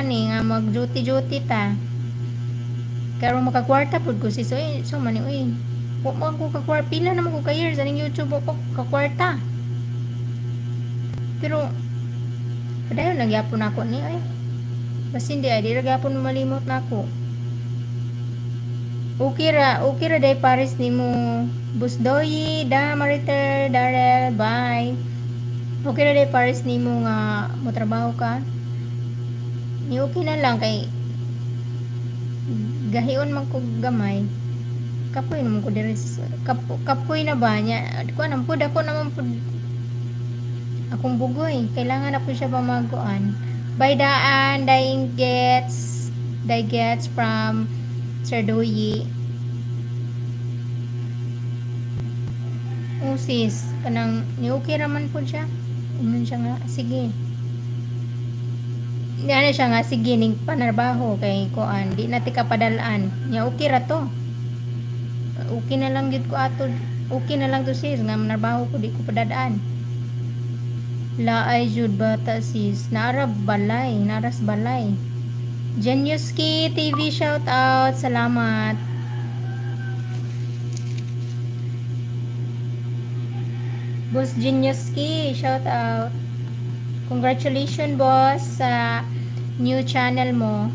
man nga mag-duty ta. Karon makakwarta pud ko sis oy. So man oy. Wa mo ko kakwarta pila naman ko ka years aning YouTube ko kakwarta. Pero padayon nagyapon ako ni oy. Basin di ra gyapon malimot nako. Okay ra day Paris nimo. Busdoyi, da Mariter, Darrell, bye. Okay ra day Paris nimo nga mo trabaho ka. Ni okay na lang kay gahion man ko gamay. Kapoy naman ko diri kapoy na ba nya? Ko nang pud ako naman pud akong bugoy. Kailangan na po siya pamaguan. By daan, gets from Sir Doyi. Sis, kanang ni okay raman po siya. Ingon siya nga, sige. Ano siya nga, sige, ning panarbaho kay kuan, di na tika padalaan. Nya okay ra to. Okay na lang gid ko ato. Okay na lang to sis, nga manarbaho ko di ko padadaan. Laay jud bata sis, naras balay. Genuski TV shout out, salamat. Boss Genuski, shout out. Congratulations boss sa new channel mo.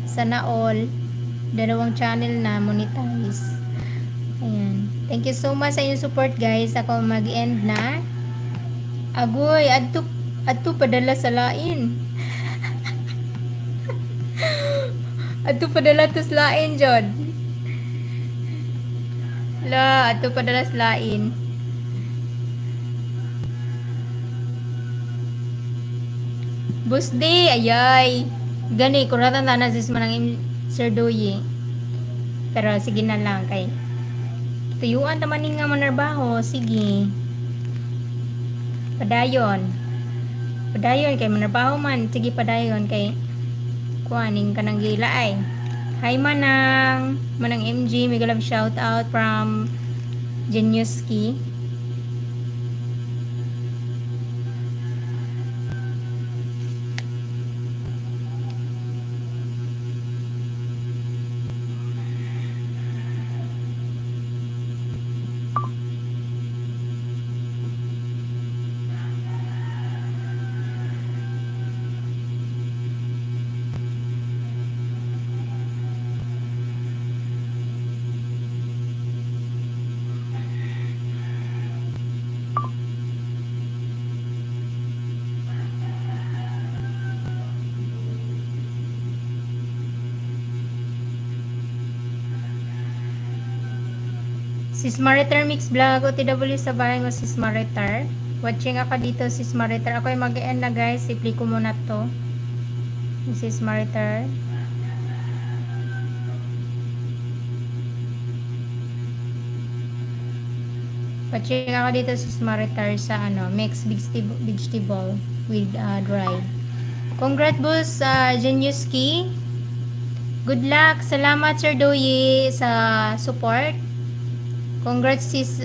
Sana all 2 channel na monetize. Ayan. Thank you so much sa inyong support guys. Ako mag-end na. Agoy, adto padala sa lain. Adto padala to sa lain jod. Adto padala sa lain. Busday, ayay. Gani, kuratan na sis manang Sir Doyi. Pero sige na lang kay tuyuan taman nga manarbaho, sige. Padayon kay manarbaho man, sige padayon kay kuaning kanang gila ay. Hi manang MG, mega love shout out from Genuski. Sis Maritar Mix Vlog, OTW sa bahay mo Sis Maritar. Watching ako dito Sis Maritar. Ako ay mag-end na guys. Sipli ko muna to. Sis Maritar. Watching ako dito Sis Maritar sa mixed vegetable with dry. Congrats boss Genuski. Good luck. Salamat Sir Doyi sa support. Congrats sis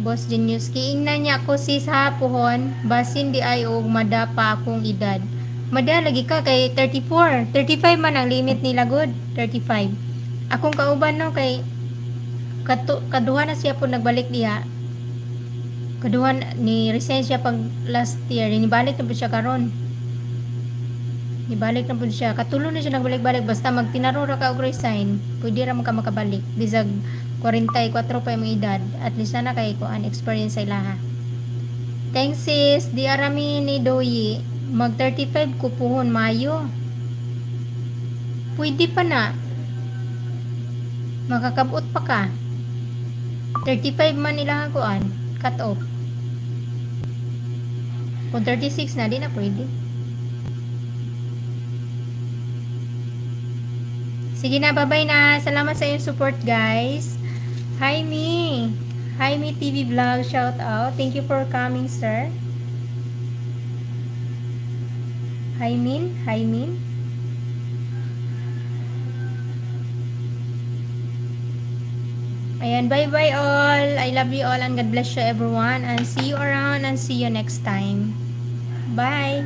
Boss Genuski. Ingnan niya ako sis ha puhon. Basin di ay og mada pa akong edad. Mada lagi ka kay 34. 35 man ang limit nila good. 35. Akong kauban no kay kaduha na siya po nagbalik diha. Kaduha ni resign siya pag last year. Nibalik na po siya karon. Nibalik na po siya. Katulo na siya nagbalik-balik. Basta magtinaro ra ka og resign. Pwede ra man ka makabalik. Bisag 44 pa yung edad. At least na kay ko an experience sa ilaha. Thanks sis. Di arami ni Doyi. Mag 35 ko puhon Mayo. Pwede pa na. Makakabot pa ka. 35 man ilang kuan. Cut off. Kung 36 na, di na pwede. Sige na, bye-bye na. Salamat sa iyong support, guys. Hi, me. Hi, me TV Vlog. Shout out. Thank you for coming, sir. Hi, Min. Hi, Min. Ayan, bye-bye all. I love you all and God bless you everyone. And see you around and see you next time. Bye.